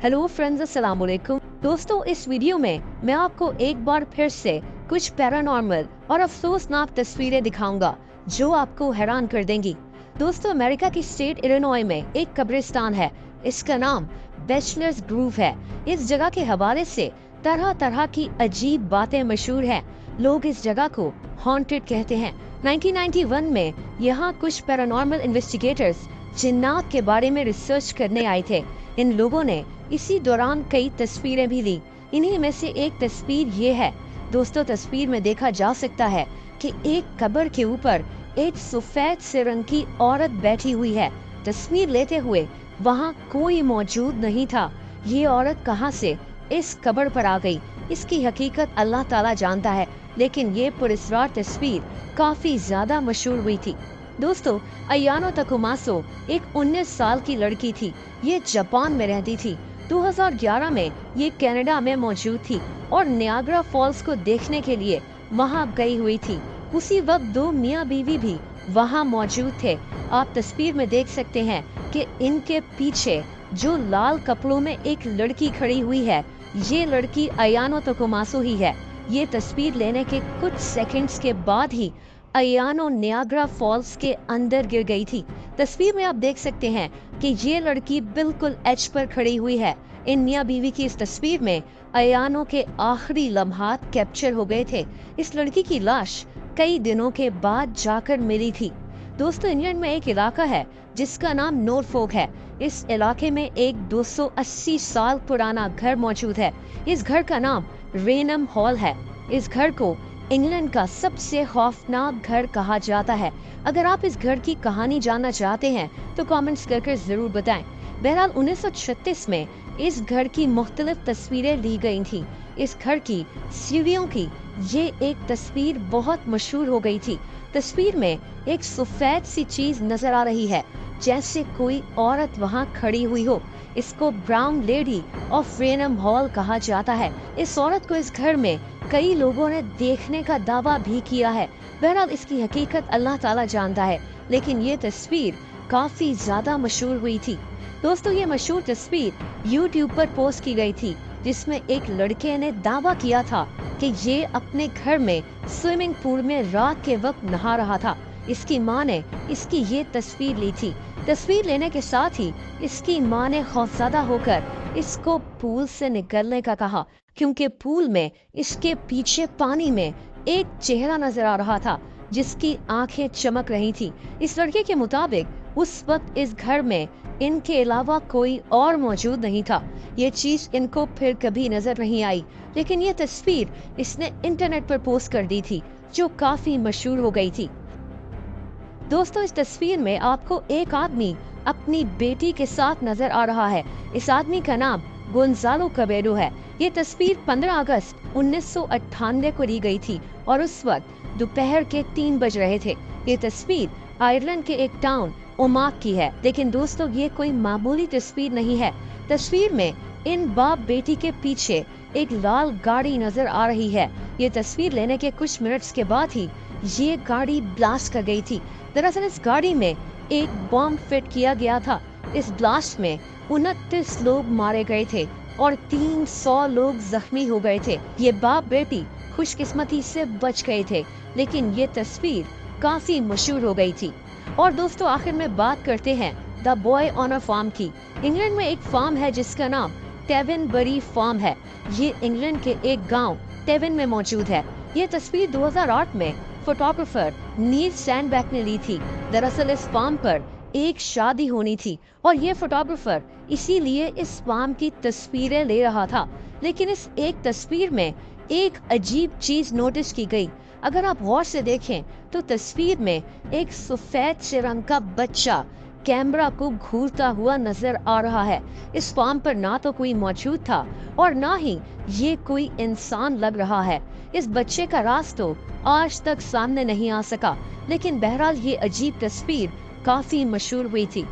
Hello friends, अस्सलाम वालेकुम। दोस्तों, इस वीडियो में मैं आपको एक बार फिर से कुछ पैरानॉर्मल और अफसोसनाक तस्वीरें दिखाऊंगा जो आपको हैरान कर देंगी। दोस्तों, अमेरिका की स्टेट इलिनॉय में एक कब्रिस्तान है। इसका नाम बैचलर्स ग्रूव है। इस जगह के हवाले से तरह तरह की अजीब बातें मशहूर हैं। लोग इस जगह को हॉन्टेड कहते हैं। 1991 में यहाँ कुछ पैरानॉर्मल इन्वेस्टिगेटर्स जिन्नात के बारे में रिसर्च करने आए थे। इन लोगों ने इसी दौरान कई तस्वीरें भी ली। इन्हीं में से एक तस्वीर ये है। दोस्तों, तस्वीर में देखा जा सकता है कि एक कब्र के ऊपर एक सफेद से रंग की औरत बैठी हुई है। तस्वीर लेते हुए वहाँ कोई मौजूद नहीं था। ये औरत कहाँ से इस कब्र पर आ गई, इसकी हकीकत अल्लाह ताला जानता है, लेकिन ये पुरस्कार तस्वीर काफी ज्यादा मशहूर हुई थी। दोस्तों, अयानो तकुमासो एक 19 साल की लड़की थी। ये जापान में रहती थी। 2011 में ये कनाडा में मौजूद थी और नियाग्रा फॉल्स को देखने के लिए वहां गई हुई थी। उसी वक्त दो मियाँ बीवी भी वहां मौजूद थे। आप तस्वीर में देख सकते हैं कि इनके पीछे जो लाल कपड़ों में एक लड़की खड़ी हुई है, ये लड़की अयानो तकुमासो ही है। ये तस्वीर लेने के कुछ सेकंड्स के बाद ही अयानो नियाग्रा फॉल्स के अंदर गिर गई थी। तस्वीर में आप देख सकते हैं कि ये लड़की बिल्कुल एज पर खड़ी हुई है। इन मियाँ बीवी की इस तस्वीर में अयानो के आखिरी लम्हात कैप्चर हो गए थे। इस लड़की की लाश कई दिनों के बाद जाकर मिली थी। दोस्तों, इंग्लैंड में एक इलाका है जिसका नाम नॉरफोक है। इस इलाके में एक 280 साल पुराना घर मौजूद है। इस घर का नाम रेनम हॉल है। इस घर को इंग्लैंड का सबसे खौफनाक घर कहा जाता है। अगर आप इस घर की कहानी जानना चाहते हैं तो कमेंट्स करके जरूर बताएं। बहरहाल 1936 में इस घर की मुख्तलिफ तस्वीरें ली गई थी। इस घर की सीढ़ियों की ये एक तस्वीर बहुत मशहूर हो गई थी। तस्वीर में एक सफेद सी चीज नजर आ रही है, जैसे कोई औरत वहाँ खड़ी हुई हो। इसको ब्राउन लेडी ऑफ रेनम हॉल कहा जाता है। इस औरत को इस घर में कई लोगों ने देखने का दावा भी किया है। बहरहाल इसकी हकीकत अल्लाह ताला जानता है, लेकिन ये तस्वीर काफी ज्यादा मशहूर हुई थी। दोस्तों, ये मशहूर तस्वीर यूट्यूब पर पोस्ट की गई थी, जिसमें एक लड़के ने दावा किया था कि ये अपने घर में स्विमिंग पूल में रात के वक्त नहा रहा था। इसकी माँ ने इसकी ये तस्वीर ली थी। तस्वीर लेने के साथ ही इसकी माँ ने खौफजदा होकर इसको पूल से निकलने का कहा, क्योंकि पूल में इसके पीछे पानी में एक चेहरा नजर आ रहा था जिसकी आंखें चमक रही थी। इस लड़के के मुताबिक उस वक्त इस घर में इनके अलावा कोई और मौजूद नहीं था। ये चीज इनको फिर कभी नजर नहीं आई, लेकिन ये तस्वीर इसने इंटरनेट पर पोस्ट कर दी थी, जो काफी मशहूर हो गई थी। दोस्तों, इस तस्वीर में आपको एक आदमी अपनी बेटी के साथ नजर आ रहा है। इस आदमी का नाम गोंजालो कबेरो है। ये तस्वीर 15 अगस्त 1998 को ली गई थी और उस वक्त दोपहर के 3 बज रहे थे। ये तस्वीर आयरलैंड के एक टाउन ओमाक की है। लेकिन दोस्तों, ये कोई मामूली तस्वीर नहीं है। तस्वीर में इन बाप बेटी के पीछे एक लाल गाड़ी नजर आ रही है। ये तस्वीर लेने के कुछ मिनट्स के बाद ही ये गाड़ी ब्लास्ट कर गई थी। दरअसल इस गाड़ी में एक बॉम्ब फिट किया गया था। इस ब्लास्ट में 29 लोग मारे गए थे और 300 लोग जख्मी हो गए थे। ये बाप बेटी खुशकिस्मती से बच गए थे, लेकिन ये तस्वीर काफी मशहूर हो गई थी। और दोस्तों, आखिर में बात करते हैं the boy on a farm की। इंग्लैंड में एक फार्म है जिसका नाम टेवनबरी फार्म है। ये इंग्लैंड के एक गांव टेवन में मौजूद है। ये तस्वीर 2008 में फोटोग्राफर नील सैंडबैक ने ली थी। दरअसल इस फार्म पर एक शादी होनी थी और ये फोटोग्राफर इसीलिए इस फार्म की तस्वीरें ले रहा था। लेकिन इस एक तस्वीर में एक अजीब चीज नोटिस की गई। अगर आप गौर से देखें तो तस्वीर में एक सफेद से रंग का बच्चा कैमरा को घूरता हुआ नजर आ रहा है। इस फार्म पर ना तो कोई मौजूद था और ना ही ये कोई इंसान लग रहा है। इस बच्चे का राज तो आज तक सामने नहीं आ सका, लेकिन बहरहाल ये अजीब तस्वीर काफी मशहूर हुई थी।